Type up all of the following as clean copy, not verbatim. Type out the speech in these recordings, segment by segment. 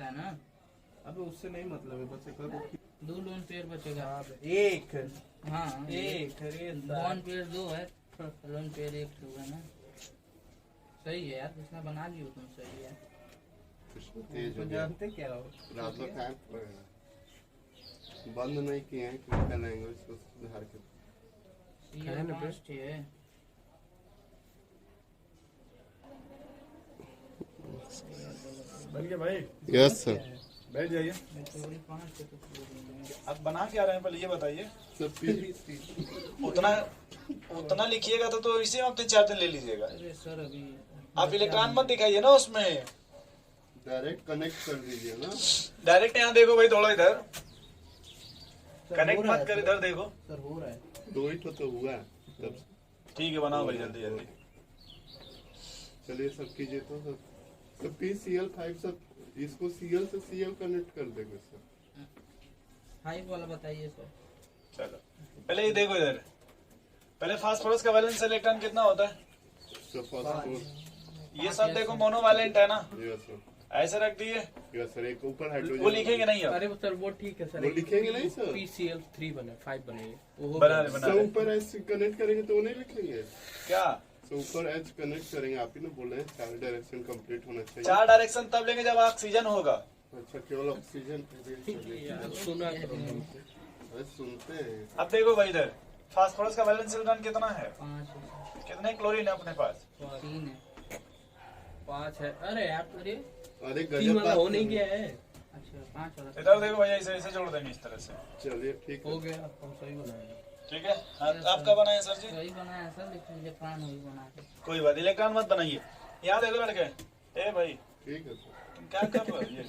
है ना। अब उससे नहीं मतलब है, बस एक 2 लोन पेयर बचेगा। एक हाँ एक लोन पेयर 2 है, लोन पेयर 1 होगा ना। सही है यार, जितना बना लियो तुम, सही है। तेज हो गया। जानते क्या हो, रात में खाए बंद नहीं किए हैं, क्रिटिकल लैंग्वेज को सुधार के ये लास्ट है। बन गया भाई। Yes sir. बैठ जाइए। आप बना क्या रहे हैं पहले ये बताइए। सब उतना लिखिएगा तो इसी वक्त 4 दिन ले लीजिएगा। अरे सर अभी आप इलेक्ट्रॉन मत दिखाइए ना उसमें, डायरेक्ट कनेक्ट कर दीजिए ना। डायरेक्ट यहाँ देखो भाई, थोड़ा इधर कनेक्ट मत कर, इधर देखो। सर हो रहा है। 2 ही तो हुआ है तब। ठीक है बनाओ भाई जल्दी जल्दी। चलिए सब कीजिए तो सब PCl5 सब इसको Cl से Cl कनेक्ट कर देंगे सर। 5 वाला बताइए सर। चलो पहले ये देखो इधर, पहले फास्फोरस का वैलेंस इलेक्ट्रॉन कितना होता है? सर फास्फोरस ये सब देखो मोनोवैलेंट है ना, यस सर। ऐसे रख दिए। यस सर, एक ऊपर हाइड्रोजन वो लिखेंगे नहीं अब? अरे सर वो ठीक है सर, वो लिखेंगे नहीं सर। PCl3 बने 5 बने वो बना रहे सब ऊपर एच कनेक्ट करेंगे तो वो नहीं लिखेंगे क्या? तो ऊपर एच कनेक्ट करेंगे, आप ही ना बोल रहे हैं 4 डायरेक्शन कंप्लीट होना चाहिए। 4 डायरेक्शन तब लेंगे जब ऑक्सीजन होगा। अच्छा केवल ऑक्सीजन सुना करो। अरे सुनते हैं। अब देखो भाई इधर फास्फोरस का वैलेंस इलेक्ट्रॉन कितना है? 5 है। कितने क्लोरीन है अपने पास? 3 है। 5 है। अरे यार अरे 3 गजब वाला बात हो नहीं कर। गया है। अच्छा 5 वाला। इधर देखो भैया, ऐसे ऐसे जोड़ देंगे इस तरह से। चलिए ठीक हो है। गया, हम सही बनाए। ठीक है आपका बनाए सर जी। वही बनाया सर, लेकिन इलेक्ट्रॉन वही बना के। कोई बात, इलेक्ट्रॉन मत बनाइए। यहाँ देखो लड़के, ए भाई ठीक है सर। तुम क्या कर रहे हो? ये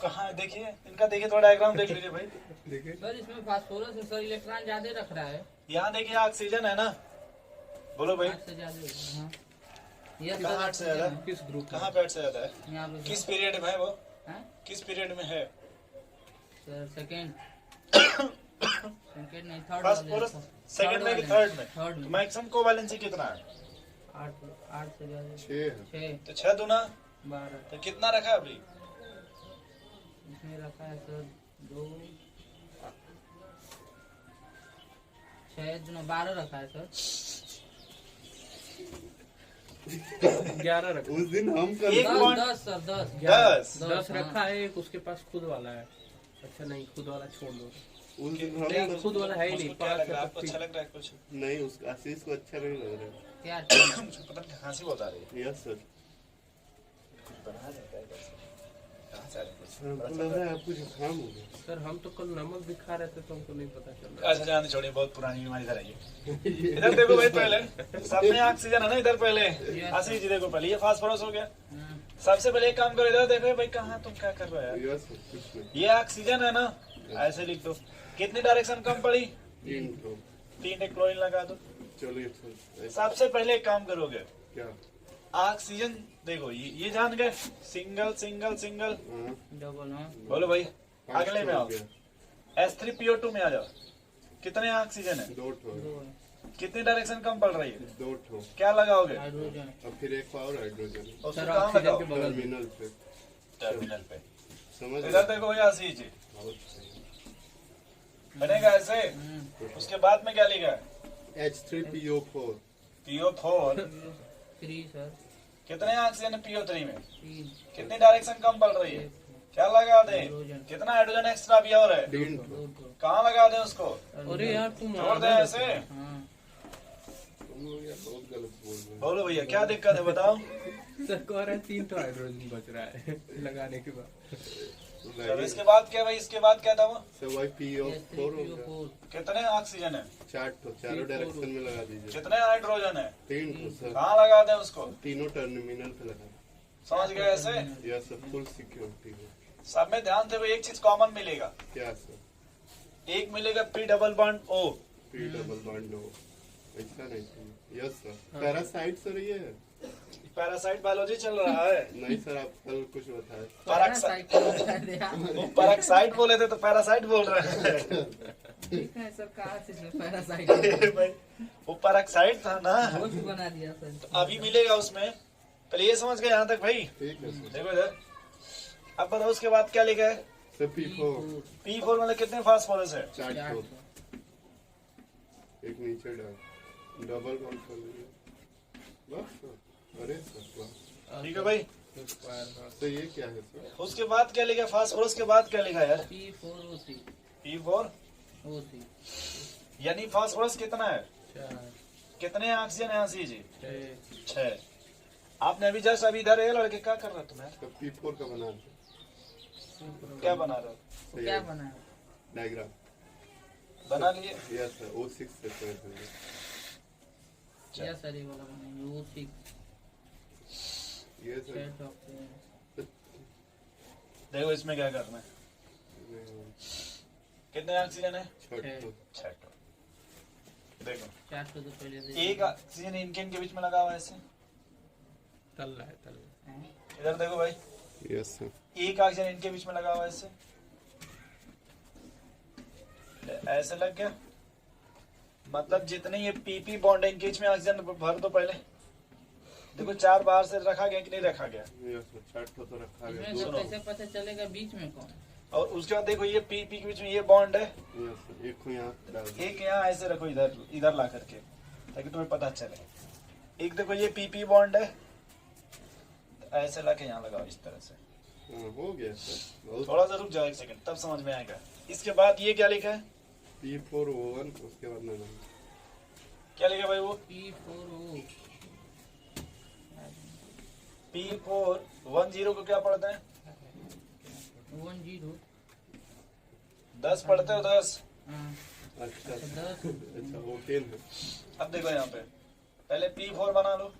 कहाँ देखिए इनका, देखिए थोड़ा डायग्राम देख लीजिए भाई। देखिए सर इसमें फास्फोरस है सर, इलेक्ट्रॉन ज्यादा रख रहा है। यहाँ देखिए ऑक्सीजन है ना, बोलो भाई 8 से ज्यादा है। हाँ ये कहाँ 8 से ज्यादा? किस ग्रुप कहाँ पे 8 से ज्यादा है? यहाँ पे किस पीरियड में है वो? हैं? किस पीरियड में है? सर सेकंड नहीं, थर्ड फास्फोरस सेकंड में कि थर्ड में? थर्ड में। मैक्सिमम कोवैलेंसी कितना है? 8 से ज्यादा 6 है। 6 तो 6 दूना 12। तो कितना रखा है अभी? इसमें रखा है सर 2 6 दूना 12 रखा है सर। 11 रखा। उस दिन हम कर एक 10 पॉइंट 10 सर 10 10 10 रखा है। एक उसके पास खुद वाला है। अच्छा नहीं, खुद वाला छोड़ दो। उस दिन नहीं, हम खुद वाला है ही नहीं। उसको क्या 5 लग रहा है? है आपको तो अच्छा लग रहा है कुछ? नहीं, उस आशीष को अच्छा नहीं लग रहा क्या पता नहीं कहाँ से बता रही है। है। Yes sir. बना लेता है कैसे? कहाँ से आ रही है? सर हमको लग रहा है आपको जुकाम हो गया। सर हम तो कल नमक भी खा रहे थे तो हमको नहीं पता चल रहा। अच्छा जाने छोड़िए, बहुत पुरानी बीमारी इधर आइए। इधर देखो भाई, पहले सब में ऑक्सीजन है ना इधर। पहले आशीष जी देखो, पहले ये फास्फोरस हो गया। सबसे पहले एक काम करो, इधर देखो भाई, कहाँ तुम क्या कर रहे हो? यस सर, कुछ नहीं। ये ऑक्सीजन है ना, ऐसे लिख दो। कितनी डायरेक्शन कम पड़ी? 3 तो 3 क्लोरीन लगा दो। चलिए सर। सबसे पहले एक काम करोगे, क्या? ऑक्सीजन देखो, ये जान गए, सिंगल सिंगल सिंगल, हाँ, डबल। हाँ बोलो भाई। 5 अगले में हो आओ, गया। H3PO2 में आ जाओ। कितने ऑक्सीजन है? 2 ठो। 2 है। कितनी डायरेक्शन कम पड़ रही है? 2 ठो। क्या लगाओगे? हाइड्रोजन अब फिर एक और हाइड्रोजन उसको सर कहाँ ऑक्सीजन लगाओ? के बगल में। टर्मिनल पे। टर्मिनल पे। समझ इधर देखो भैया आशीष जी, बहुत सही। बनेगा ऐसे। उसके बाद में क्या लिखा है? H3PO4। PO4। 3 सर। कितने ऑक्सीजन है PO3 में? 3 कितनी डायरेक्शन कम पड़ रही है? क्या लगा दे? कितना हाइड्रोजन एक्स्ट्रा भी और है? 3 ठो। 2 कहाँ लगा दे उसको? अरे यार तुम छोड़ दे ऐसे। हाँ तुम लोग यार बहुत गलत बोल रहे बोलो भैया क्या दिक्कत है बताओ। सर कह रहे हैं 3 तो हाइड्रोजन बच रहा है लगाने के बाद। चलो इसके बाद क्या भाई? इसके बाद क्या था वो? सब वही PO4 हो गया। H3PO4 कितने ऑक्सीजन है? 4 ठो, चारों डायरेक्शन में लगा दीजिए। कितने हाइड्रोजन है? 3 ठो सर। कहाँ लगा दे उसको? तीनों टर्मिनल पे लगा। समझ गए ऐसे? यह सब फुल सिक्योरिटी है। सब में ध्यान से एक चीज कॉमन मिलेगा। क्या सर? एक मिलेगा P double bond O। P double bond हो, ऐसा नहीं sir. Yes sir. Parasite sir ये है? पैरासाइट बायोलॉजी चल रहा है। नहीं सर, आप कल कुछ बताए। पैरासाइट पैरासाइट वो पैरासाइट बोले थे तो पैरासाइट बोल रहे हैं। ठीक है सर, कहाँ से इसमें पैरासाइट भाई वो पैरासाइट था ना, होस्ट बना दिया सर। तो अभी मिलेगा उसमें। पहले ये समझ गए यहाँ तक भाई? ठीक है सर। देखो इधर अब बताओ उसके बाद क्या लिखा है? सर P4 P4 मतलब कितने फास्फोरस है? 4 एक नीचे डाल, डबल काउंट कर लीजिए बस सर। अरे सर वाह, ठीक है भाई। तो ये क्या है सर? उसके बाद क्या लिखा है? फास्फोरस के बाद क्या लिखा है यार? P4O3 P4 O3 यानी फास्फोरस कितना है? 4 कितने ऑक्सीजन है जी? 6 6। आपने अभी जस्ट अभी इधर है लड़के, क्या कर रहे हो तुम यार? तो P4 का बना दो, क्या बना रहे हो? क्या बना है? डायग्राम बना लिए? Yes sir. O6 से कर देंगे। क्या सर ये वाला बनाएंगे? O6 ये सर 6 ऑक्सीजन। देखो इसमें क्या करना है। कितने ऑक्सीजन है? 6 6। देखो 4 तो पहले दे एक ऑक्सीजन इनके इनके बीच में लगा हुआ है ऐसे। तल रहा है हैं? इधर देखो भाई, यस सर। एक ऑक्सीजन इनके बीच में लगा हुआ है ऐसे। ऐसे लग गया, मतलब जितने ये पीपी बॉन्ड है इनके बीच में ऑक्सीजन भर दो पहले। देखो 4 बाहर से रखा गया कि नहीं रखा गया? Yes sir. 4 तो रखा गया। इसमें तो कैसे पता चलेगा बीच में कौन? और उसके बाद देखो ये पीपी के बीच में ये बॉन्ड है, यस सर। एक को यहाँ डाल दो। एक यहाँ ऐसे रखो इधर इधर ला करके, ताकि तुम्हें पता चले। एक देखो ये पीपी बॉन्ड है, ऐसे ला के यहाँ लगाओ इस तरह से। हाँ, हो गया सर। बहुत थोड़ा सा रुक जाओ एक सेकंड, तब समझ में आएगा। इसके बाद ये क्या लिखा है? P4O1 उसके बाद ना क्या लिखा है भाई? वो P4O P410 को क्या पढ़ते हैं? 10 10 पढ़ते हो? 10। हाँ अच्छा अच्छा, 10 अच्छा वो 10 है। अब देखो यहाँ पे पहले P4 बना लो।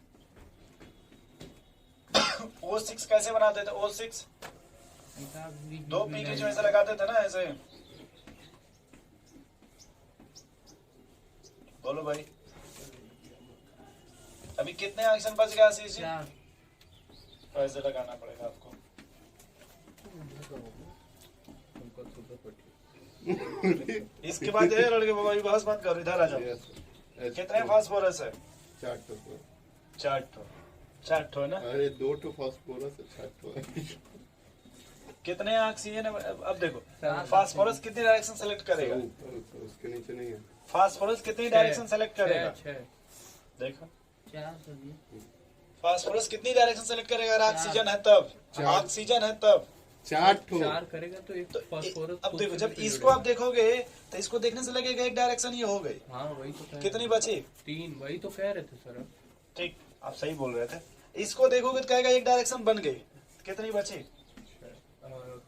O6 कैसे बनाते थे? O6 ऐसा बीच 2 में पी के जो डाल- ऐसे लगाते थे ना, ऐसे। बोलो भाई, अभी कितने ऑक्सीजन बच गया? 4 ऐसे लगाना पड़ेगा आपको। इसके बाद ये लड़के बाबा बहस मत करो, इधर आ जाओ। Yes sir. कितने फास्फोरस है? 4 तो सर। 4 ठो है ना? अरे 2 तो फास्फोरस है, 4 तो है। कितने ऑक्सीजन है? अब देखो फास्फोरस कितनी डायरेक्शन सेलेक्ट करेगा? ऊपर उसके नीचे नहीं है। फास्फोरस कितनी डायरेक्शन सेलेक्ट करेगा? 6 देखो 4 तो दिए। फास्फोरस कितनी डायरेक्शन सेलेक्ट करेगा? अगर ऑक्सीजन है तब, चार। ऑक्सीजन है तब। 4 तो 4 करेगा तो एक तो फास्फोरस अब खुद देखो से जब तो इसको आप जुड़ेगा। देखोगे तो इसको देखने से लगेगा एक डायरेक्शन ये हो गई। हाँ वही तो कह कितनी रहे बची? थे। 3 वही तो कह रहे थे सर। ठीक, आप सही बोल रहे थे। इसको देखोगे तो कहेगा एक डायरेक्शन बन गई। कितनी बची?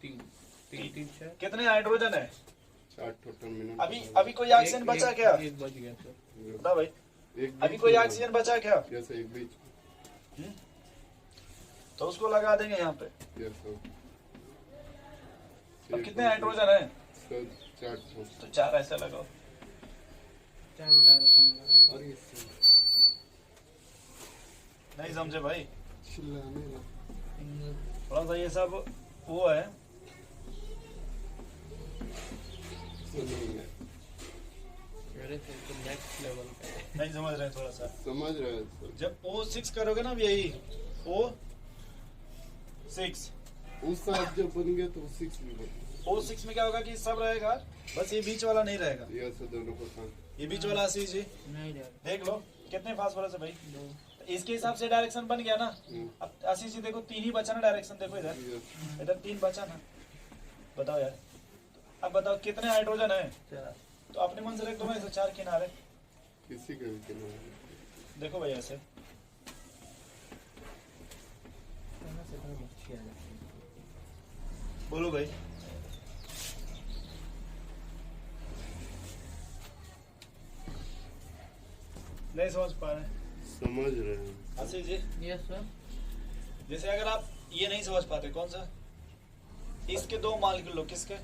3 3 6 कितने हाइड्रोजन है? 4 तो टर्मिनल। अभी कोई ऑक्सीजन बचा क्या? एक बच गया सर। बता भाई, एक अभी कोई ऑक्सीजन बचा क्या? यस एक बीच। तो उसको लगा देंगे यहाँ पे। Yes sir. अब कितने हाइड्रोजन है? सर 4 तो। तो 4 ऐसे लगाओ। 4 डायरेक्शन लगा। और ये नहीं समझे भाई? चिल्लाने लगा। सिंगल थोड़ा सा ये सब वो है। नहीं है। अरे सर तो नेक्स्ट लेवल पे। नहीं समझ रहे थोड़ा सा। समझ रहे हैं सर। जब O6 करोगे ना, अब यही O6 उस साथ जब बन गया तो 6 भी बन O6 में क्या होगा कि सब रहेगा, बस ये बीच वाला नहीं रहेगा। गया। यस दोनों को साथ। ये बीच वाला आशीष जी नहीं डाल देख लो कितने फास्फोरस है भाई। 2 इसके हिसाब से डायरेक्शन बन गया ना। अब आशीष जी देखो 3 ही बचा ना डायरेक्शन। देखो इधर यस इधर 3 बचा ना। बताओ यार, अब बताओ कितने हाइड्रोजन है? 4 तो अपने मन से रख दो ना ऐसे 4 किनारे। किसी का भी किनारे। देखो भाई ऐसे बोलो भाई। नहीं समझ पा रहे समझ रहे हैं। आशीष जी? Yes sir. जैसे अगर आप ये नहीं समझ पाते, कौन सा? इसके 2 मॉलिक्यूल लो। किसके?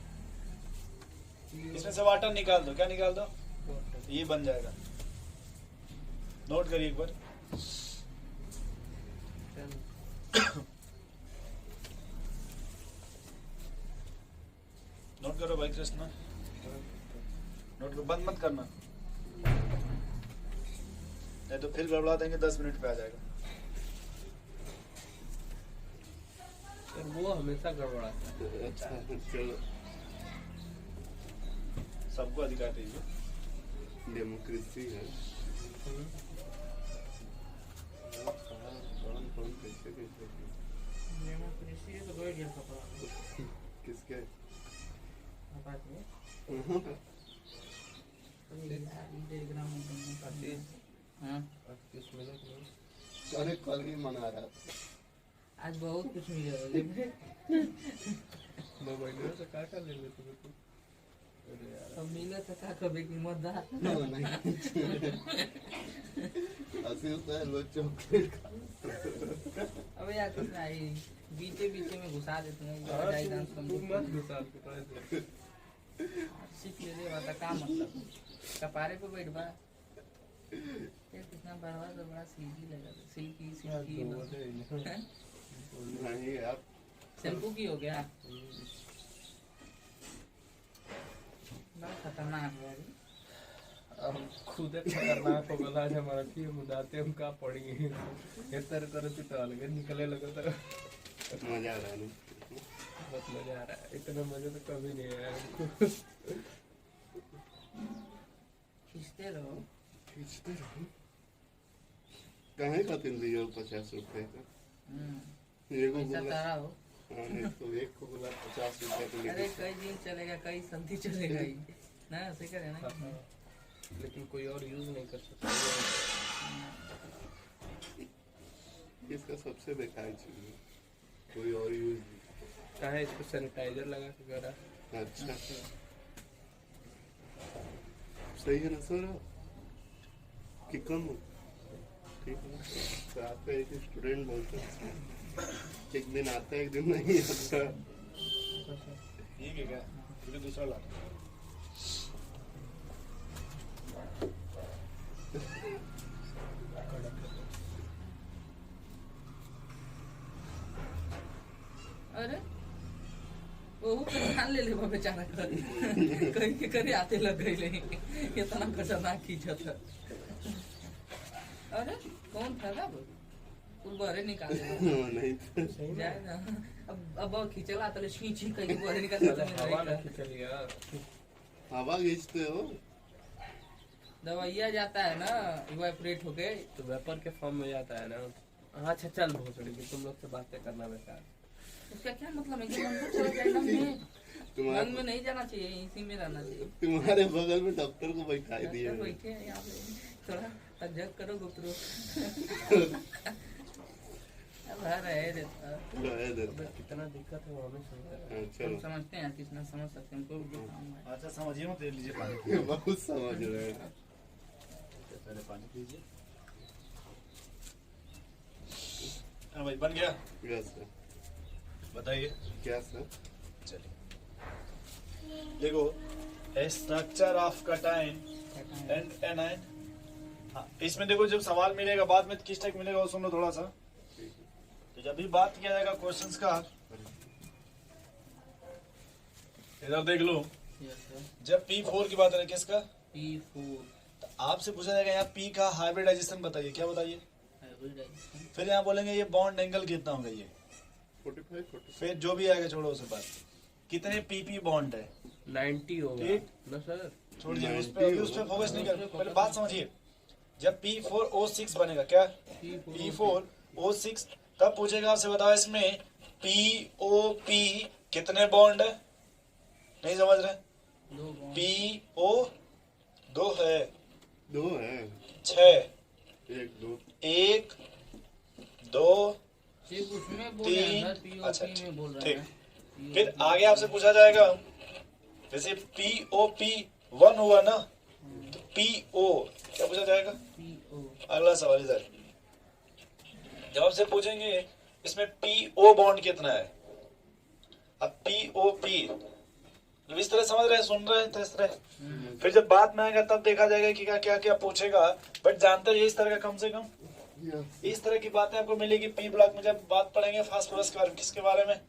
इसमें से वाटर निकाल दो। क्या निकाल दो? ये बन जाएगा। नोट करिए एक बार। नोट करो भाई कृष्णा, नोट करो, बंद मत करना, नहीं तो फिर गड़बड़ा देंगे, 10 मिनट पे आ जाएगा। वो हमेशा गड़बड़ाता है। अच्छा चलो, सबको अधिकार दीजिए। डेमोक्रेसी है। कौन कौन कैसे कैसे डेमोक्रेसी है तो कोई गिर कपड़ा किसके बात है। टेलीग्राम में हाँ 38 मिनट में अरे कल ही मना रहा था। आज बहुत कुछ मिला है मोबाइल से क्या कर लेंगे तुम्हें तो? अरे यार अब मिले तो क्या कभी कीमत दा नहीं ऐसे होता है लोग चॉकलेट अबे यार कुछ नहीं बीचे बीचे में घुसा देते हैं हाँ, जाई डांस तुम कम मत घुसा के पास सीख ले ले वाला का मतलब कपारे पे बैठ बा ये कितना बड़ा तो बड़ा सीधी लगा सिल्की सिल्की हैं? नहीं यार शैम्पू की हो गया बड़ा खतरनाक है यार। हम खुद खतरनाक हो गला है हमारा की मुदाते हम का पड़ी ये तरह तरह से तो अलग निकले लगा तो मजा आ रहा है ना। बहुत मजा आ रहा है। इतना मजा तो कभी नहीं आया हमको। खींचते रहो खींचते रहो। कहाँ खातिर लियो 50 रुपए का ये को पैसा बोला तारा हो हाँ, एक तो एक को बोला 50 रुपए के अरे लिए कई दिन चलेगा कई संधि चलेगा ही ना ऐसे करे ना लेकिन कोई और यूज नहीं कर सकता। इसका सबसे बेकार चीज है कोई और यूज कहाँ है इसको सैनिटाइजर लगा के करा। अच्छा सही है ना सर कि कम हो? ठीक है तो आपका एक स्टूडेंट बोलते हैं एक दिन आता है एक दिन नहीं आता। ठीक है क्या फिर दूसरा ला अरे वो ध्यान ले ले बेचारा कहीं के करे आते लग गई ले इतना खतरनाक खींचा था। अरे कौन था ना तू बहरे निकाल नहीं जाए ना अब खींचला तो छी कहीं बहरे निकाल हवा ना खींचलिया हवा खींचते हो दवाइया जाता है ना इवेपोरेट होके तो वेपर के फॉर्म में जाता है ना। अच्छा चल भोसड़ी की तुम लोग से बातें करना बेकार। उसका क्या मतलब है कि मन को चला जाए मन में तुम्हारे मन में नहीं जाना चाहिए इसी में रहना चाहिए। तुम्हारे बगल में डॉक्टर को बैठा दिए डॉक्टर बैठे हैं यहाँ पे थोड़ा तजक करो गुप्तरो अब हर है रहता अबे कितना दिक्कत है वो हमें समझ रहा है। हम चलो समझते हैं कितना समझ सकते हैं हमको भी काम है। अच्छा समझिए मत ले लीजिए पानी बहुत समझ रहे हैं पहले पानी पीजिए। हाँ भाई बन गया यस सर बताइए क्या सर चलिए देखो स्ट्रक्चर ऑफ कटाइन एंड एनाइन। हाँ इसमें देखो जब सवाल मिलेगा बाद में किस टाइप मिलेगा वो सुन लो थोड़ा सा। तो जब भी बात किया जाएगा क्वेश्चंस का इधर देख लो यस सर जब P4 की बात करें किसका P4 तो आपसे पूछा जाएगा यहाँ P का हाइब्रिडाइजेशन बताइए क्या बताइए। हाइब्रिडाइजेशन फिर यहाँ बोलेंगे ये बॉन्ड एंगल कितना होगा ये 45 फिर जो भी आएगा छोड़ो उसे बात कितने PP बॉन्ड है 90 होगा ठीक। ना सर। छोड़िए उस पे फोकस नहीं कर पहले बात समझिए। जब P4O6 बनेगा क्या P4O6 तब पूछेगा आपसे बताओ इसमें POP कितने बॉन्ड है नहीं समझ रहे दो बॉन्ड PO 2 है 2 है 6 1 2 1 2 सिर्फ उसमें बोल रहे हैं तीन। सर अच्छा, POP में बोल रहे ठीक। हैं फिर आगे आपसे पूछा जाएगा जैसे POP 1 हुआ ना तो PO क्या पूछा जाएगा PO अगला सवाल इधर जब आपसे पूछेंगे इसमें PO बॉन्ड कितना है। अब POP जब इस तरह समझ रहे हैं सुन रहे हैं तो इस तरह फिर जब बात में आएगा तब देखा जाएगा कि क्या क्या क्या पूछेगा बट जानते रहिए इस तरह का कम से कम यस इस तरह की बातें आपको मिलेगी P ब्लॉक में जब बात पढ़ेंगे फास्फोरस के बारे में। किसके बारे में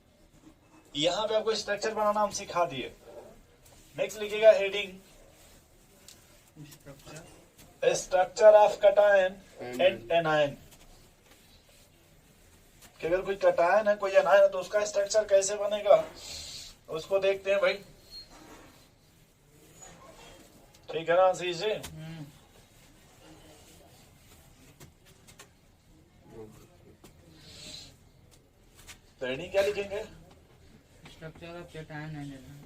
यहाँ पे आपको स्ट्रक्चर बनाना हम सिखा दिए। नेक्स्ट लिखिएगा heading structure structure of cation and anion. कि अगर कोई कटायन है, कोई एनायन है, तो उसका स्ट्रक्चर कैसे बनेगा उसको देखते हैं भाई। ठीक है ना आशीष जी? तो हेडिंग क्या लिखेंगे? Structure of cation and anion.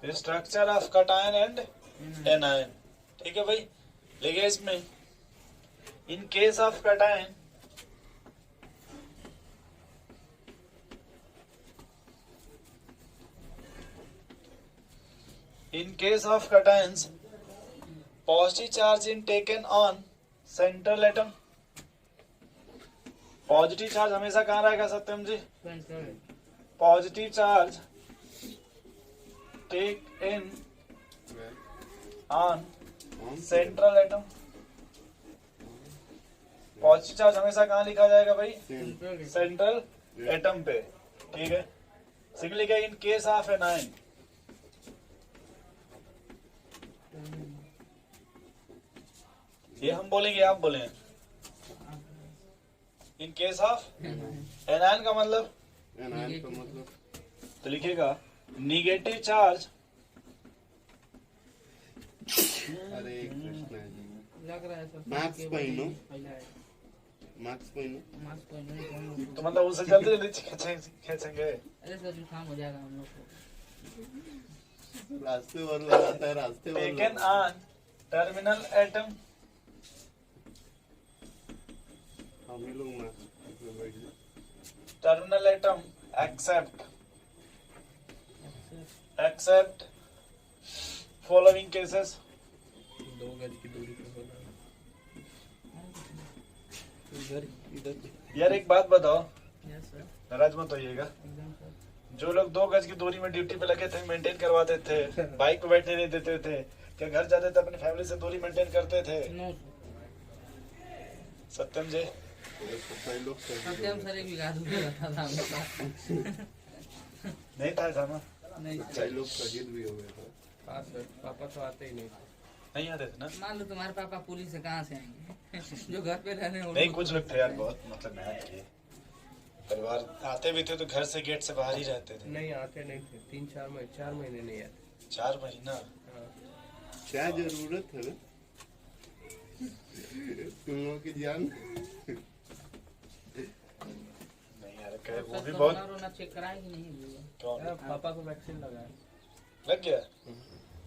Structure of cation and anion. ठीक है भाई, लिखिए इसमें इन case of cation in case of cations positive charge in taken on central atom। Positive charge हमेशा कहाँ रहेगा Satyam ji? Positive charge taken on central atom. Positive charge हमेशा कहाँ लिखा जाएगा भाई? सेंट्रल एटम पे। ठीक है, सिंपली लिखा इन केस ऑफ एनायन। ये हम बोलेंगे, आप बोले इन केस ऑफ एनायन का मतलब? एनायन का मतलब तो लिखिएगा निगेटिव चार्ज। अरे एक प्रश्न है जी, लग रहा है सर मार्क्स पहिनो, पहला है मार्क्स पहिनो। मास्क पहनने को हम लोग तो मतलब उससे जल्दी जल्दी खींचेंगे। अरे सर जुकाम हो जाएगा हम लोग को। रास्ते वर लगाता है, रास्ते वर टेकन लगाता ऑन टर्मिनल एटम। हम ही लोग मार्क्स में बैठ गए। Terminal atom except following cases. 2 गज की दूरी पे होना। इधर इधर यार एक बात बताओ, यस सर, नाराज मत होइएगा। एकदम सर। जो लोग 2 गज की दूरी में ड्यूटी पे लगे थे, मेंटेन करवाते थे, बाइक पे बैठने नहीं देते थे, क्या घर जाते थे अपनी फैमिली से दूरी मेंटेन करते थे? नो सत्यम जी? ये तो कई लोग सत्यम सर एक बिगाड़ रखा था हमने पास। नहीं था ऐसा ना? नहीं कई लोग शहीद भी हो गए थे। हाँ सर, पापा तो आते ही नहीं थे। नहीं आते थे ना? मान लो तुम्हारे पापा पुलिस से कहाँ से आएंगे जो घर पे रहने नहीं, कुछ लोग थे यार बहुत मतलब मेहनत किए, परिवार आते भी थे तो घर से गेट से बाहर ही रहते थे। नहीं आते नहीं थे, 3-4 महीने 4 महीने नहीं आते। 4 महीना? हाँ। क्या जरूरत है ना तुम लोगों की जान? नहीं यार, वो भी सर बहुत। रोना चेक कराएंगे नहीं भैया? कौन यार, पापा को वैक्सीन लगाया। लग गया?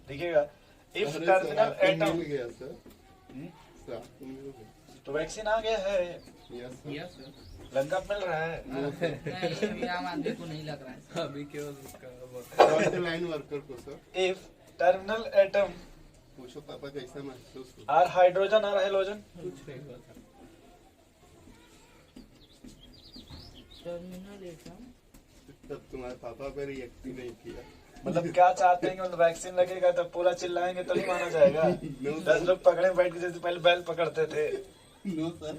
देखिएगा इफ अरे टर्मिनल सर, आपको एटम। मिल गया सर, हम्म? सर आपको मिल गया। तो वैक्सीन आ गया है, yes sir. Yes sir. Lanka मिल रहा है। नो सर, नहीं अभी आम आदमी को नहीं लग रहा है सर। अभी केवल उसका फ्रंटलाइन वर्कर को सर इफ टर्मिनल एटम पूछो पापा कैसा महसूस हो। Are hydrogen or halogen. कुछ नहीं हुआ था। टर्मिनल एटम तब तुम्हारे पापा पे रिएक्ट ही नहीं किया। मतलब क्या चाहते हैं कि मतलब वैक्सीन लगेगा तो पूरा चिल्लाएंगे तो नहीं माना जाएगा? 10 लोग पकड़े बैठ के, जैसे पहले बैल पकड़ते थे। नो सर,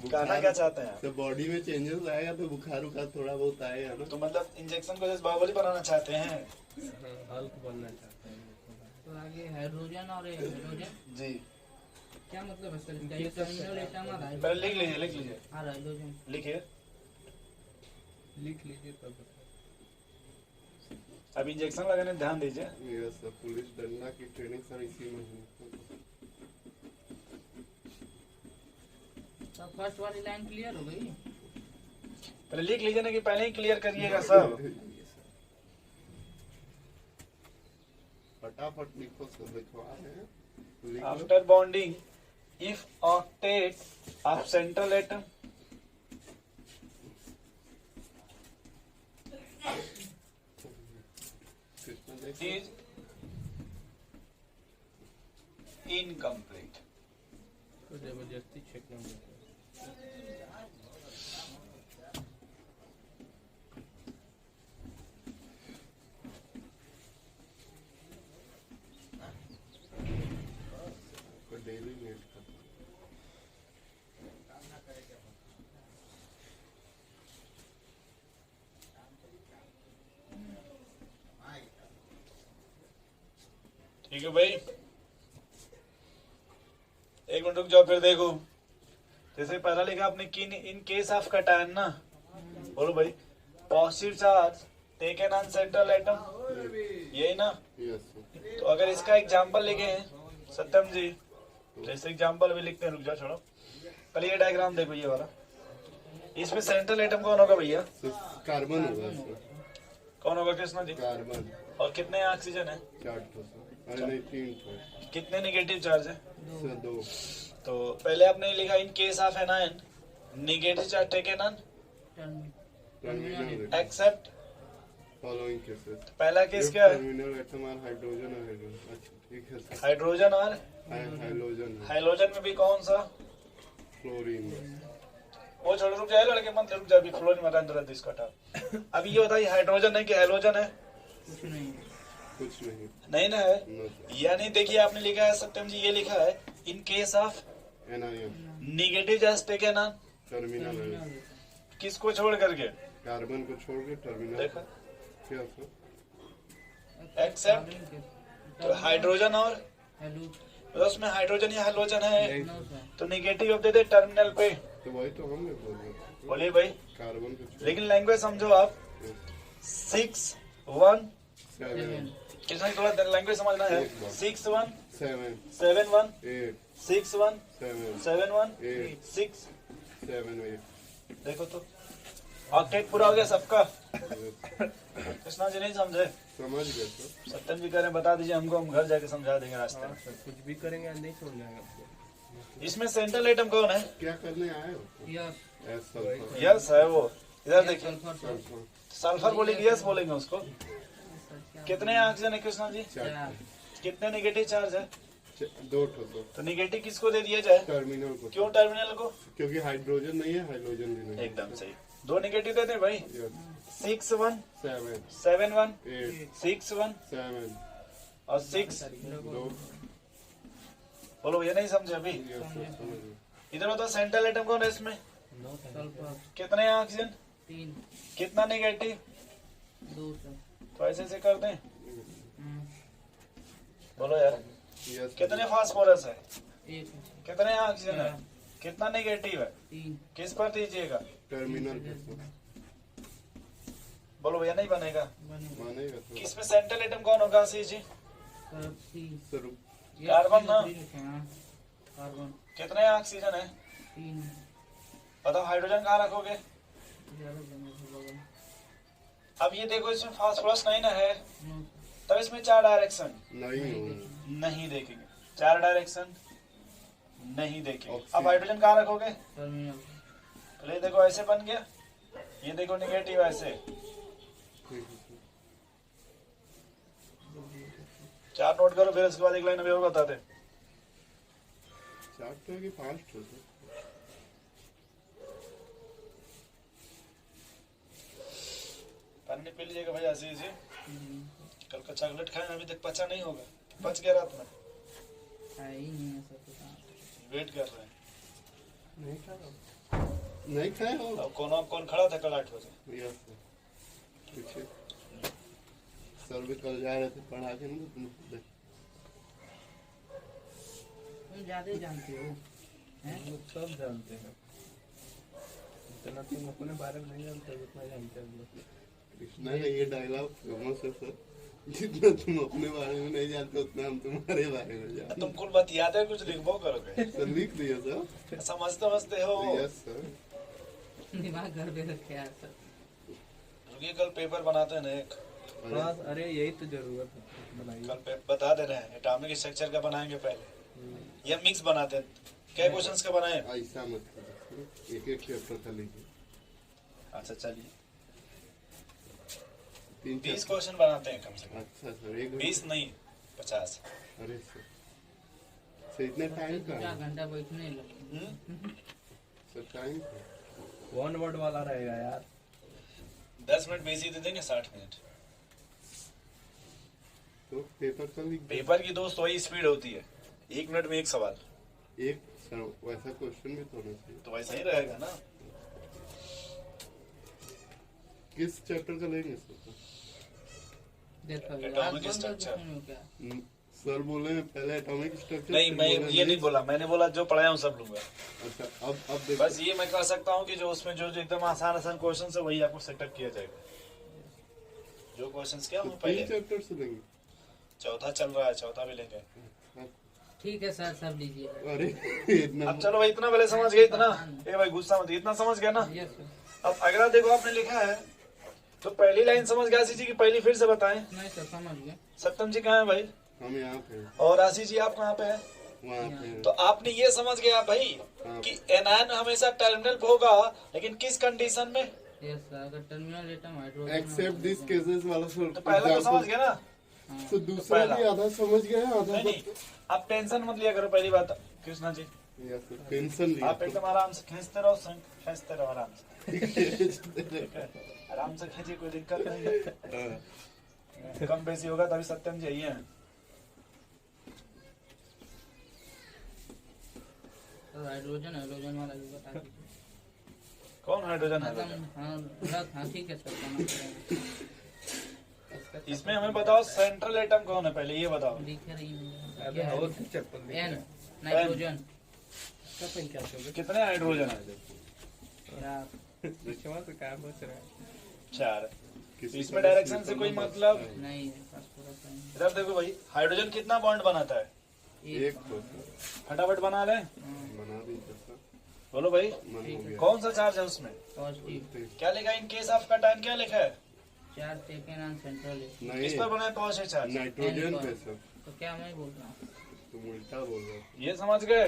कहना क्या चाहते हैं? तो बॉडी में चेंजेस आएगा तो बुखार उखार थोड़ा बहुत आएगा ना। तो मतलब इंजेक्शन को जैसे बाहुबली बनाना चाहते हैं? हाँ, हल्क बनना चाहते हैं। तो आगे हाइड्रोजन और हेलोजन जी, क्या मतलब है सर इसका? ये टर्मिनल एटम और पहले लिख लीजिए, लिख लीजिए, हाइड्रोजन। लिखिए। लिख लीजिए तब बताएं। अब इंजेक्शन लगाने ध्यान दीजिए। ये सब पुलिस डंडा की ट्रेनिंग सर इसी महीने। तो फर्स्ट वाली लाइन क्लियर हो गई? पहले लिख लीजिए ना, कि पहले ही क्लियर करिएगा सब। फटाफट लिखो सब, लिखवा रहे हैं। लिख लो। After bonding if octet of central atom Krishna देखो। is incomplete। तो जबरदस्ती छेकना पड़ता है। डेली नीट कर। ठीक है भाई, एक मिनट रुक जाओ फिर देखो। जैसे पहला लिखा आपने कि इन केस ऑफ कटायन ना, बोलो भाई, positive charge taken on central atom, यही ना। Yes sir. तो अगर इसका एग्जांपल लिखे हैं सत्यम जी, जैसे एग्जांपल भी लिखते हैं, रुक जाओ छोड़ो, पहले ये डायग्राम देखो ये वाला, इसमें सेंट्रल एटम कौन होगा भैया? कार्बन होगा सर। कौन होगा कृष्णा जी? कार्बन। और कितने ऑक्सीजन है? 4 ठो सर। अरे नहीं 3 ठो। कितने नेगेटिव चार्ज है? सर 2। तो पहले आपने लिखा in case of anion negative charge taken on terminal except following cases. पहला केस क्या है? टर्मिनल एटम आर हाइड्रोजन और हेलोजन। अच्छा ठीक है सर। हाइड्रोजन और हाइलोजन। हाइलोजन में भी कौन सा? फ्लोरीन। वो छोड़, रुक जाए लड़के मत रुक जा, अभी फ्लोरीन मत अंदर इसका हटा। अभी ये बताइए हाइड्रोजन है कि हाइलोजन है? कुछ नहीं। कुछ नहीं। नहीं ना है। No sir. यानी देखिए आपने लिखा है सत्यम जी, ये लिखा है इन case of anion negative charge taken on, terminal. किसको छोड़ करके? कार्बन को छोड़ के टर्मिनल। देखो क्या सर? एक्सेप्ट, तो हाइड्रोजन और हेलो। तो उसमें हाइड्रोजन या हाइलोजन है, नो सर। तो नेगेटिव अब दे दे टर्मिनल पे। तो वही तो हमने बोला। बोलिए भाई, कार्बन को छोड़। लेकिन लैंग्वेज समझो आप। 6 1 7 कितना थोड़ा लैंग्वेज समझना है। एक बार। 6 1 7 7 1 8 6 1 7 7 1 8 6। 7 8। देखो तो ऑक्टेट पूरा हो गया सबका। कृष्णा जी नहीं समझे? समझ गए सर। सत्यम जी कह रहे हैं बता दीजिए हमको, हम घर जाके समझा देंगे रास्ते हाँ में। सर, कुछ भी करेंगे नहीं समझ आएगा आपको। इसमें सेंट्रल एटम कौन है? क्या करने आए हो? यस। S sulphur. यस है वो, इधर देखिए। Sulphur sir. सल्फर। सल्फर बोलेंगे, यस बोलेंगे उसको। कितने ऑक्सीजन है कृष्णा जी? 4। कितने नेगेटिव चार्ज है? 2 ठो सर। तो नेगेटिव किसको दे दिया जाए? टर्मिनल को। क्यों टर्मिनल को? क्योंकि हाइड्रोजन नहीं है, हाइलोजन भी नहीं। एकदम सही, 2 नेगेटिव देते हैं भाई। यस। 6 1 7 7 1 8 6 1 7 और 6। 2। बोलो ये नहीं समझे अभी? यस सर समझ गए। इधर होता सेंट्रल एटम कौन है इसमें? सल्फर। कितने ऑक्सीजन? 3 कितना नेगेटिव? 2 सर। तो ऐसे से कर दें। हम्म, बोलो यार, यस। कितने फास्फोरस है? 1 कितने ऑक्सीजन है? कितना नेगेटिव है? 3 किस पर दीजिएगा? टर्मिनल पे सर। बोलो भैया नहीं बनेगा। बनेगा मानेगा सर। किसमें सेंट्रल एटम कौन होगा? सी जी सर। 3 सर कार्बन ना? कार्बन। कितने ऑक्सीजन है? 3 बताओ हाइड्रोजन कहाँ रखोगे? ज्यादा बनेगा। अब ये देखो इसमें फास्फोरस नहीं ना है, नो तब इसमें 4 डायरेक्शन नहीं हो। नहीं देखेंगे। 4 डायरेक्शन नहीं देखेंगे। अब ऑक्सीजन। हाइड्रोजन कहाँ रखोगे? टर्मिनल। तो ये देखो ऐसे बन गया, ये देखो नेगेटिव ऐसे। ठीक है सर। 4 नोट करो, फिर उसके बाद एक लाइन में और बताते। 4 ठो कि 5 ठो सर? पानी पी लीजिएगा भैया ऐसे ऐसे। कल का चॉकलेट खाए अभी तक पचा नहीं होगा, पच गया रात में। है ही नहीं है सर। तो वेट कर रहे हैं। नहीं खाया। नहीं खाया हो? अब कौन खड़ा था कल 8 बजे? Yes sir. पीछे सर भी कल जा रहे थे पढ़ा के ना तुम। तुम ज्यादा ही जानते हो हैं? हम लोग सब जानते हैं, इतना तुम अपने बारे में नहीं जानते जितना जानते हैं हम लोग। कृष्णा का ये डायलॉग फेमस है सर। जितना तुम अपने बारे में नहीं जानते उतना हम तुम्हारे बारे में जानते तुम कुल बात याद है, कुछ लिखबो करोगे? हैं। सर लिख दिया सर। समझते हो? Yes sir. दिमाग घर पे रखे यार सर। रुकिए, कल पेपर बनाते हैं ना एक। हाँ अरे यही तो जरूरत है, बनाइए। कल बता दे रहे हैं एटॉमिक स्ट्रक्चर का बनाएंगे पहले, या मिक्स बनाते हैं। क्या क्वेश्चंस का बनाए? ऐसा मत करो, एक एक चैप्टर का लीजिए। अच्छा चलिए, 3 20 क्वेश्चन बनाते हैं कम से कम। अच्छा सर। एक 20 नहीं 50। अरे सर सर इतने टाइम का 4 घंटा बैठने लगे। सर टाइम का 1 वर्ड वाला रहेगा यार। 10 मिनट बेसी दे देंगे, 60 मिनट। तो पेपर का लिख दो। पेपर की दोस्त वही स्पीड होती है, 1 मिनट में 1 सवाल। एक सर वैसा क्वेश्चन भी तो होना चाहिए। तो वैसा ही रहेगा ना। किस चैप्टर का लेंगे सर? देखो Atomic रात बंद structure। करके क्या? सर बोले पहले एटॉमिक स्ट्रक्चर। नहीं, मैं ये नहीं बोला, मैंने बोला जो पढ़ाया हूँ सब लूंगा। अच्छा, अब देखो। बस ये मैं कह सकता हूँ कि जो उसमें जो एकदम आसान आसान क्वेश्चन है वही आपको सेटअप किया जाएगा। जो क्वेश्चंस क्या तो हम 3 पहले चैप्टर से लेंगे। चौथा चल रहा है, चौथा भी लेंगे। ठीक है सर, सब लीजिए। अरे इतना अब चलो भाई, इतना पहले समझ गए, इतना ए भाई गुस्सा मत, इतना समझ गया ना। Yes sir. अब अगला देखो, आपने लिखा है तो पहली लाइन समझ गया आशीष जी की, पहली फिर से बताएं। नहीं सर, समझ गए। सत्यम जी कहाँ है भाई? हम यहाँ पे हैं, और आशीष जी आप कहाँ पे हैं? वहाँ पे हैं। तो आपने ये समझ गया भाई कि एनायन हमेशा टर्मिनल पे होगा, लेकिन किस कंडीशन में? यस सर, अगर terminal atom hydrogen except this cases वाला सर। तो पहला तो समझ गया ना। तो दूसरा भी आधा समझ गए, आधा नहीं नहीं, आप टेंशन मत लिया करो। पहली बात Krishna ji, yes sir, tension लिया। आप एकदम आराम से खींचते रहो, खींचते रहो आराम से, आराम से खींचिए, कोई दिक्कत नहीं है। कम बेसी होगा तभी सत्यम जी यही है। तो हाइड्रोजन हाइड्रोजन वाला भी बता दीजिए। कौन हाइड्रोजन है? हाँ ठीक है सर, करना पड़ेगा। इसमें हमें बताओ सेंट्रल एटम कौन है, पहले ये बताओ। दिख रही है। अबे और चप्पल दिख एन रहा है। नाइट्रोजन। चप्पल क्या होगा? कितने हाइड्रोजन है? यार विश्वा से क्या बच रहा है? 4। किसी इसमें का डायरेक्शन से कोई मतलब नहीं है, बस पूरा टाइम। इधर देखो भाई, हाइड्रोजन कितना बॉन्ड बनाता है? एक तो सर, फटाफट बना ले, बना दीजिए सर। बोलो भाई। मन हो गया। कौन सा चार्ज है उसमें? पॉजिटिव। क्या लिखा है इन केस ऑफ कटायन? क्या लिखा है? चार टेकन ऑन सेंट्रल। नहीं, किस पर बना है पॉजिटिव चार्ज? नाइट्रोजन पे सर। तो क्या मैं बोल रहा हूँ? तुम उल्टा बोल रहे हो। ये समझ गए?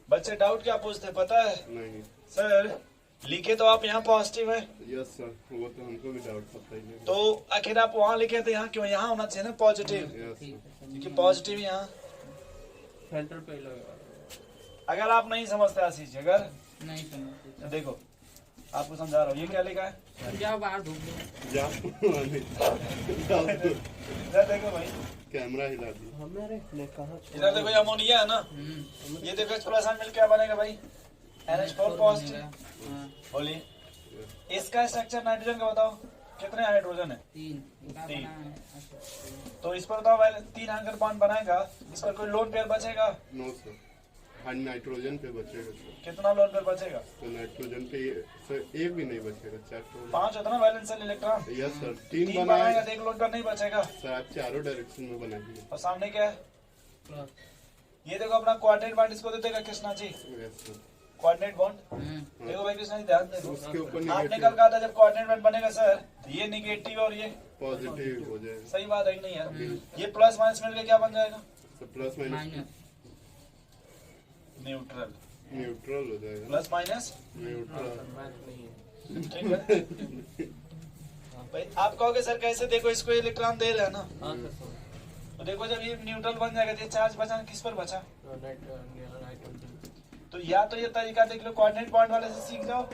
बच्चे डाउट क्या पूछते पता है? नहीं, सर लिखे तो आप यहाँ पॉजिटिव है, यस सर, वो तो हमको भी डाउट पता ही है। तो आखिर आप वहाँ लिखे थे, यहाँ क्यों? यहाँ होना चाहिए ना पॉजिटिव, यस ठीक सर। है सर। क्योंकि पॉजिटिव यहाँ। सेंटर पे ही लगा। अगर आप नहीं समझते आशीष जी, अगर नहीं समझते तो देखो आपको समझा रहा हूँ, ये क्या लिखा है? सर। जाओ बाहर ढूंढ लो। जा इधर देखो भाई, कैमरा हिला दी। हमारे ने कहा इधर देखो, ये अमोनिया है ना, ये देखो H प्लस मिल क्या बनेगा भाई? NH4 positive. हाँ, बोलिए, इसका स्ट्रक्चर नाइट्रोजन का बताओ, कितने हाइड्रोजन है? 3 तीन। अच्छा। तो इस पर बताओ, पहले 3 एंकर बॉन्ड बनाएगा, इस पर कोई लोन पेयर बचेगा? नो सर, हाँ नाइट्रोजन पे बचेगा सर। कितना लोन पेयर बचेगा? तो नाइट्रोजन पे सर एक भी नहीं बचेगा, 4 तो। 5 होता ना वैलेंशियल इलेक्ट्रॉन, यस सर, 3 3 बनाएगा बनाएगा तो 1 लोन पेयर नहीं बचेगा। सर। आप चारों डायरेक्शन में बना दिए। और सामने क्या है? प्लस। ये देखो अपना कोऑर्डिनेट बॉन्ड, इसको दे देगा Krishna ji, yes sir. Coordinate bond. Hmm. देखो भाई कृष्णा जी, ध्यान देखो, उसके ऊपर आपने नेगेटिव कल कहा था जब कोऑर्डिनेट बॉन्ड बनेगा सर, तो ये निगेटिव और ये पॉजिटिव हो जाएगा। सही बात है कि नहीं यार? ये प्लस माइनस मिलकर क्या बन जाएगा? तो plus minus minus. Neutral. Neutral हो जाएगा। Plus minus, neutral. बात नहीं है। ठीक है भाई। आप कहोगे सर कैसे? देखो इसको इलेक्ट्रॉन दे रहे हैं ना, हाँ सर, तो देखो जब ये न्यूट्रल बन जाएगा तो ये चार्ज बचा किस पर बचा? नाइट्रोजन। तो या तो ये तरीका देख लो, कोऑर्डिनेट पॉइंट वाले से सीख जाओ,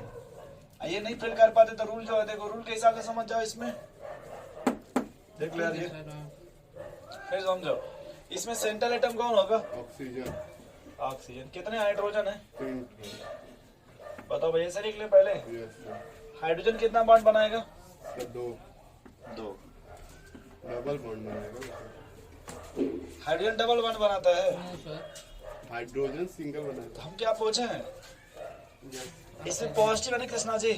ये नहीं फिल कर पाते तो रूल जो है देखो, रूल के हिसाब से समझ जाओ। इसमें देख लो यार, ये सर, हाँ। फिर समझो। इसमें सेंट्रल एटम कौन होगा? Oxygen oxygen. कितने हाइड्रोजन है 3। बताओ भैया, सर लिख ले पहले। Yes sir. हाइड्रोजन कितना बॉन्ड बनाएगा? सर 2 डबल बॉन्ड बनाएगा। हाइड्रोजन डबल बॉन्ड बनाता है, नो सर। हाइड्रोजन सिंगल बनाएगा। हम क्या पूछे हैं? यस इसमें पॉजिटिव है ना कृष्णा जी,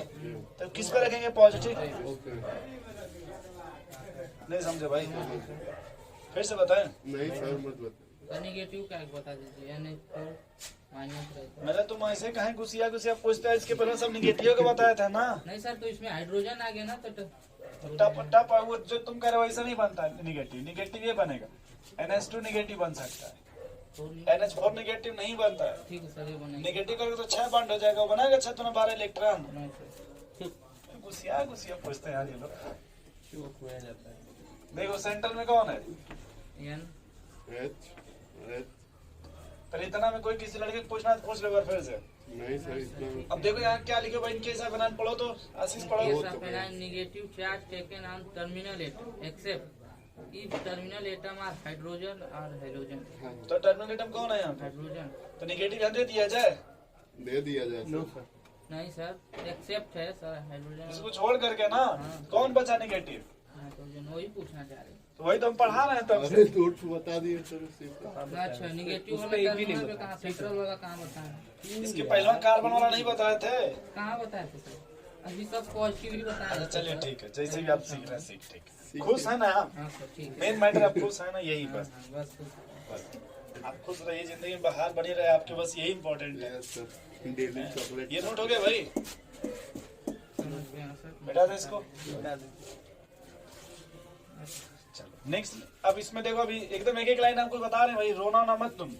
तो किस पे रखेंगे पॉजिटिव? ओके। नहीं समझे भाई, फिर से बताएं। नहीं सर, मत बता। तो नेगेटिव का एक बता दीजिए। NH4 माइनस रहता है। मेरा तुम ऐसे कहें घुसिया पूछते हैं, इसके पहले सब निगेटिव का बताया था ना। नहीं सर, तो इसमें हाइड्रोजन आ गया ना, तो टप टप वो जो तुम कह रहे हो वैसा नहीं बनता है। निगेटिव ये बनेगा, NH2 निगेटिव बन सकता है, NH4 निगेटिव नहीं बनता है। ठीक है सर, ये बनेगा। निगेटिव करके तो 6 बॉन्ड हो जाएगा, वो बनाएगा 6 तो 12 इलेक्ट्रॉन। No sir. घुसिया पूछते हैं यार ये लोग। क्यों खोया जाता है? देखो सेंटर में कौन है? N एच पर इतना में कोई किसी लड़के को पूछना तो पूछ लो एक बार फिर से। नहीं सर, इतना अब देखो यहाँ क्या लिखे भाई, इनके हिसाब बना पढ़ो तो आशीष पढ़ो। negative charge taken on terminal atom except if terminal atom are hydrogen or halogen. तो टर्मिनल एटम कौन है यहाँ पे? हाइड्रोजन तो निगेटिव यहाँ दे दिया जाए, दे दिया जाए नो सर। सर। नहीं सर, एक्सेप्ट है सर हाइड्रोजन। इसको छोड़ करके ना कौन बचा निगेटिव? हाइड्रोजन वही पूछना चाह रहे हैं। तो वही तो हम पढ़ा रहे हैं तब अरे से। नोट्स बता दिए सर उसी पे। अच्छा नेगेटिव उसमें वाला एक भी नहीं टर्मिनल पे बताया। कहाँ, सेंट्रल वाला कहाँ बताया? इसके पहले कार्बन वाला नहीं बताए थे। कहाँ बताया थे सर? अभी सब पॉजिटिव ही बताया अच्छा था, चलिए सर। ठीक है, जैसे भी आप सीख रहे हैं सीख, ठीक है। सीख खुश है ना आप? हाँ सर ठीक है। मेन मैटर आप खुश है ना, यही हाँ, बस। हाँ, बस बस आप खुश रहिए, जिंदगी में बाहर बनी रहे आपके, बस यही इम्पोर्टेंट है। Yes sir, daily chocolate. ये नोट हो गया भाई, समझ गया सर। बेटा दे इसको। चलो नेक्स्ट, अब इसमें देखो, अभी एकदम एक एक लाइन आपको बता रहे हैं भाई, रोना ना मत तुम।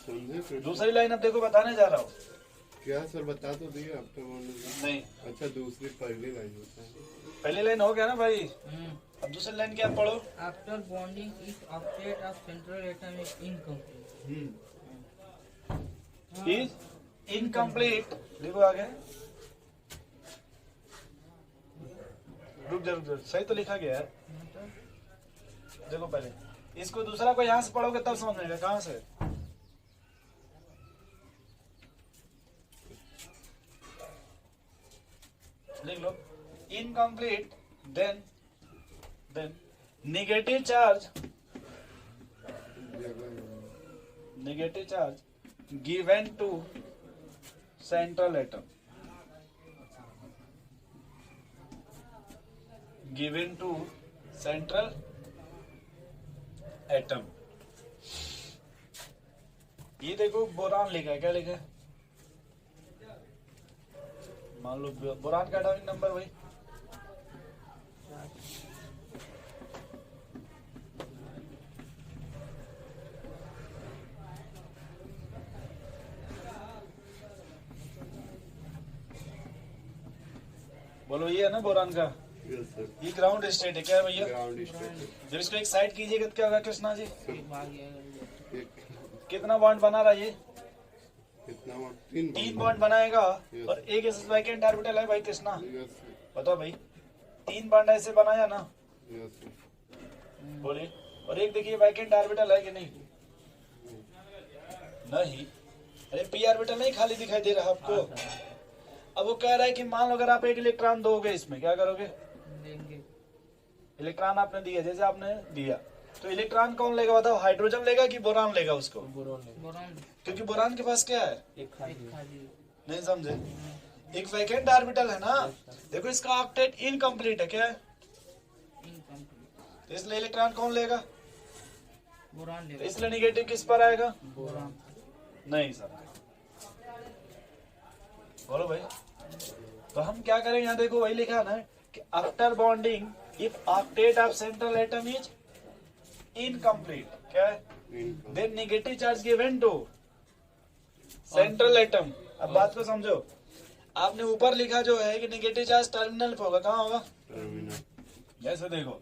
समझे फिर? दूसरी लाइन अब देखो बताने जा रहा हूँ। क्या सर बता तो दिए आप तो नहीं, अच्छा दूसरी पहली लाइन होता है। पहली लाइन हो गया ना भाई, हम्म। अब दूसरी लाइन क्या पढ़ो। After bonding if octet of central atom is incomplete. Is incomplete, लिखो आगे। रुक जा, सही तो लिखा गया है। देखो पहले इसको दूसरा को यहाँ से पढ़ोगे तब समझ में आएगा, कहाँ से। लिख लो, incomplete then negative charge given to central atom, given to central atom। ये देखो बोरान लिखा है, क्या लिखा है? मान लो बोरान का एटॉमिक नंबर भाई, बोलो ये है ना बोरान का। यस सर, ये ग्राउंड स्टेट है, क्या है भैया? Ground state. जब इसको एक साइड कीजिएगा तो क्या होगा कृष्णा जी? एक भाग गया। एक कितना बॉन्ड बना रहा है ये? कितना और तीन बॉन्ड बनाएगा और एक वैकेंट ऑर्बिटल है भाई कृष्णा, यस सर, बताओ भाई। 3 बॉन्ड ऐसे बनाया ना, यस सर। बोलिए। और एक देखिए वैकेंट ऑर्बिटल है कि नहीं? नहीं। अरे पी ऑर्बिटल नहीं खाली दिखाई दे रहा आपको? अब वो कह रहा है कि मान लो अगर आप एक इलेक्ट्रॉन दोगे इसमें, क्या करोगे? देंगे। इलेक्ट्रॉन आपने दिया, जैसे आपने दिया, तो इलेक्ट्रॉन कौन लेगा बताओ? हाइड्रोजन लेगा कि बोरान लेगा उसको? बोरान क्योंकि बोरान के पास क्या है? एक एक खाली खाली। नहीं समझे? एक वैकेंट ऑर्बिटल है ना, देखो इसका ऑक्टेट इनकम्प्लीट है, क्या है? इनकम्प्लीट। तो इसलिए इलेक्ट्रॉन कौन लेगा? बोरान तो लेगा। इसलिए निगेटिव किस पर आएगा? बोरान। नहीं समझे? बोलो भाई। तो हम क्या करें, यहाँ देखो वही लिखा ना कि after bonding if octet of central atom is incomplete, क्या है? Then negative charge given to central atom. अब बात को समझो, आपने ऊपर लिखा जो है कि नेगेटिव चार्ज टर्मिनल पे होगा, कहाँ होगा? टर्मिनल। जैसे देखो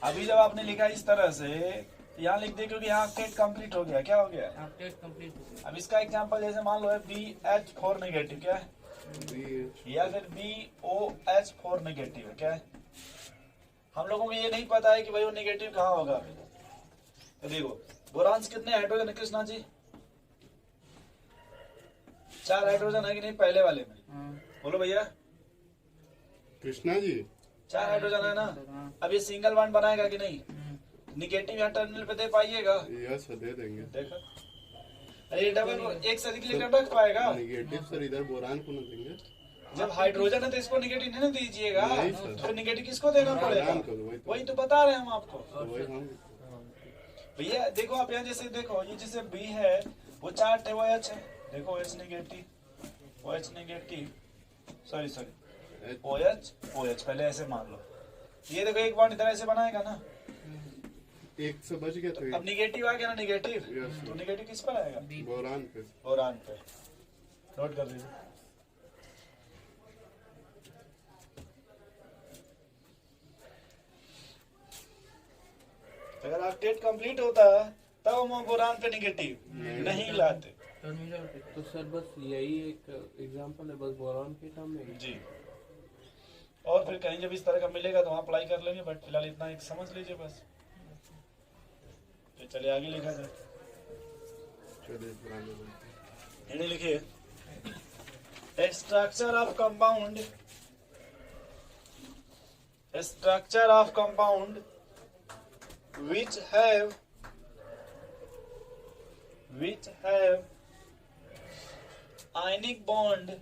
अभी जब आपने लिखा इस तरह से, यहाँ लिख दे क्योंकि यहाँ ऑक्टेट कंप्लीट हो गया, क्या हो गया? ऑक्टेट कंप्लीट हो गया। अब इसका एग्जांपल जैसे मान लो है BH4 नेगेटिव, क्या है? बी या फिर BOH4 नेगेटिव है, क्या है? हम लोगों को ये नहीं पता है कि भाई वो नेगेटिव कहाँ होगा अभी। तो देखो बोरान्स कितने हाइड्रोजन है कृष्णा जी? 4 हाइड्रोजन है कि नहीं पहले वाले में? हाँ। बोलो भैया। कृष्णा जी 4 हाइड्रोजन है ना? हाँ। अब ये सिंगल बॉन्ड बनाएगा कि नहीं? निगेटिव यहाँ टर्मिनल पे दे पाइएगा? यस सर, दे देंगे। देखो अरे ये डबल एक से अधिक इलेक्ट्रॉन रख पाएगा? नेगेटिव सर इधर बोरान को ना देंगे। जब हाइड्रोजन है तो इसको निगेटिव नहीं ना दीजिएगा, नहीं सर। तो निगेटिव किसको देना पड़ेगा? बोरान को, वही तो बता रहे हैं हम आपको वही हम। भैया। देखो आप यहाँ जैसे देखो, ये जैसे बी है वो 4 टे OH है, देखो OH नेगेटिव, सॉरी OH पहले ऐसे मान लो। ये देखो एक बॉन्ड इधर ऐसे बनाएगा ना, एक से बच गया तो अब निगेटिव आ गया ना निगेटिव, Yes, तो निगेटिव किस पर आएगा? बोरान पे। बोरान पे। नोट कर लीजिए। अगर ऑक्टेट कंप्लीट होता तब हम बोरान पे निगेटिव नहीं लाते। टर्मिनल पे। तो सर बस यही एक एग्जांपल है बस बोरान के टर्म में। जी, और फिर कहीं जब इस तरह का मिलेगा तो वहाँ अप्लाई कर लेंगे, बट फिलहाल इतना एक समझ लीजिए बस। तो चलिए आगे लिखा जाए। चलिए पुराने बनते हैं। इन्हें लिखिए, structure of compound, structure of compound which have ionic bond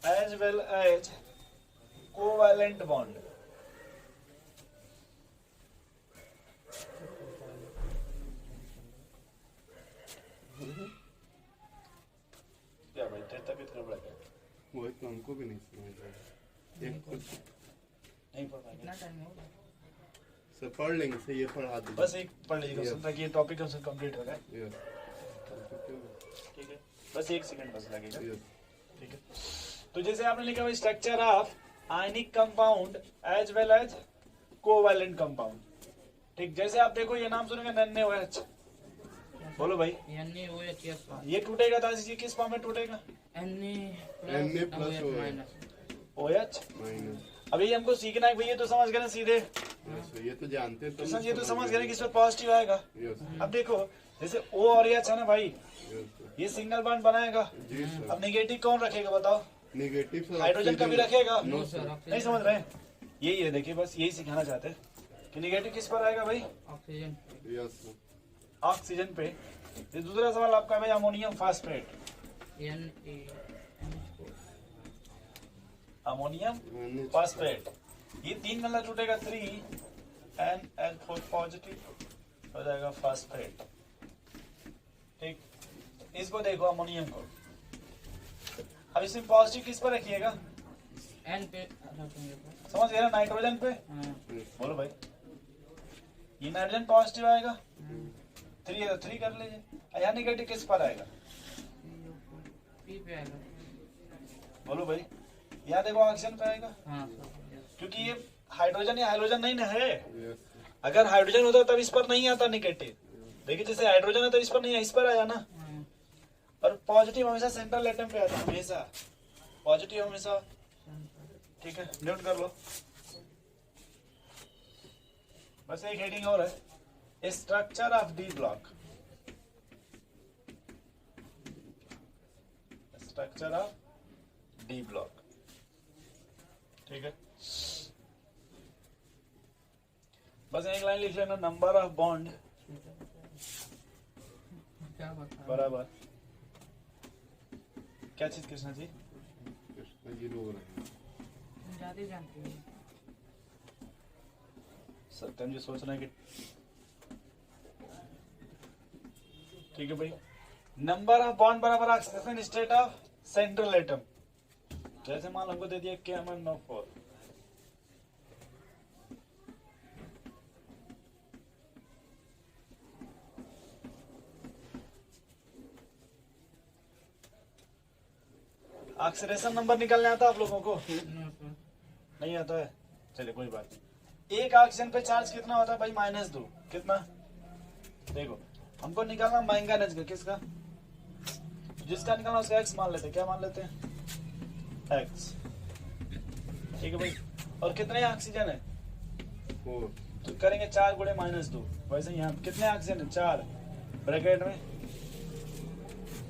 as well as covalent bond. क्या भाई तेरी तबीयत गड़बड़ है? वो तो हमको भी नहीं समझ रहा एक कुछ नहीं पढ़ पाएंगे। कितना टाइम हो गया? से पढ़ लेंगे से ये पढ़ा दो बस एक पढ़ लीजिए क्वेश्चन ताकि ये टॉपिक हमसे कंप्लीट हो जाए। यस ठीक है, बस 1 सेकंड बस लगेगा। यस ठीक है, तो जैसे आपने लिखा हुआ structure of ionic compound as well as covalent compound. ठीक, जैसे आप देखो ये नाम सुनेंगे NaOH। बोलो भाई, NaOH yes पास। ये टूटेगा दादी जी किस फॉर्म में टूटेगा? Na Na plus OH minus. OH। Minus अभी हमको सीखना है भैया, तो समझ गए ना सीधे। यस ये तो जानते हैं तो ये तो समझ गए ना कि इसमें पॉजिटिव आएगा। यस अब देखो जैसे O और H है ना भाई, यस ये सिंगल बॉन्ड बनाएगा। जी सर अब नेगेटिव कौन रखेगा बताओ? नेगेटिव सर हाइड्रोजन का भी रखेगा? नो नो सर सर, नहीं समझ रहे हैं? यही है, देखिए बस यही सिखाना चाहते हैं कि नेगेटिव किस पर आएगा भाई? ऑक्सीजन। यस सर ऑक्सीजन पे। ये दूसरा सवाल आपका है भाई, ammonium phosphate. NaNH4। Ammonium phosphate, ये 3 गला टूटेगा 3NH4 पॉजिटिव हो जाएगा फास्फेट। ठीक, इसको देखो अमोनियम को। अब इसमें पॉजिटिव किस पर रखिएगा? N पे रखेंगे तो। समझ गए ना? नाइट्रोजन पे। हाँ। बोलो भाई, ये नाइट्रोजन पॉजिटिव आएगा, 3 है तो 3 कर लीजिए। यहाँ नेगेटिव किस पर आएगा? P पे आएगा। बोलो भाई, यहाँ देखो ऑक्सीजन पे आएगा, हाँ सर। क्योंकि ये हाइड्रोजन या हाइड्रोजन नहीं ना है। यस अगर हाइड्रोजन होता तब इस पर नहीं आता नेगेटिव। देखिए जैसे हाइड्रोजन है तो इस पर नहीं है, इस पर आया ना। हाँ। और पॉजिटिव हमेशा सेंट्रल एटम पे आता है, हमेशा पॉजिटिव हमेशा। ठीक है, नोट कर लो। बस एक हेडिंग और है, structure of D block. Structure of D block. ठीक है, बस एक लाइन लिख लेना, नंबर ऑफ बॉन्ड क्या बता? बराबर क्या चीज कृष्णा जी? कृष्णा जी रो रहे हैं ज्यादा जानते हैं। सत्यम जी सोच रहे हैं कि ठीक है भाई, नंबर ऑफ बॉन्ड बराबर oxidation state of central atom. जैसे मान हमको दे दिया KMnO4, ऑक्सीडेशन नंबर निकालने आता है आप लोगों को? No sir. नहीं आता है, चलिए कोई बात नहीं। एक ऑक्सीजन पे चार्ज कितना होता है भाई? -2। कितना? देखो हमको निकालना मैंगनीज का, किसका? जिसका निकालना उसका x मान लेते हैं। क्या मान लेते हैं? x। ठीक है भाई, और कितने ऑक्सीजन है? 4 तो करेंगे 4 गुणे -2। वैसे यहाँ कितने ऑक्सीजन है? 4 ब्रैकेट में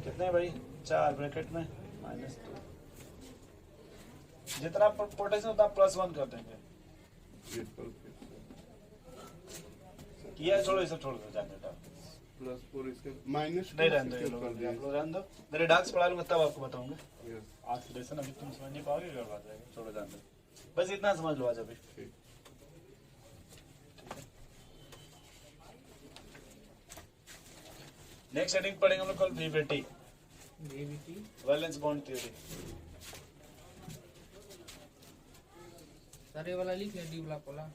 कितने भाई? 4 ब्रैकेट में -2। जितना पोटेशियम उतना +1 कर देंगे। ये पर किया छोड़ो, इसे छोड़ दो, जाने दो। +4 इसके माइनस नहीं रहने दो ये लोग, आप लोग रहने दो। मेरे डाक्स पढ़ा लूंगा तब आपको बताऊंगा। यस ऑक्सीडेशन अभी तुम समझ नहीं पाओगे, गड़बड़ा जाएगा, छोड़ो जाने दो। बस इतना समझ लो आज अभी। ठीक नेक्स्ट हेडिंग पढ़ेंगे हम लोग कल VBT, VBT। Valence bond theory. Sir ये वाला लिख ले, डी ब्लॉक वाला।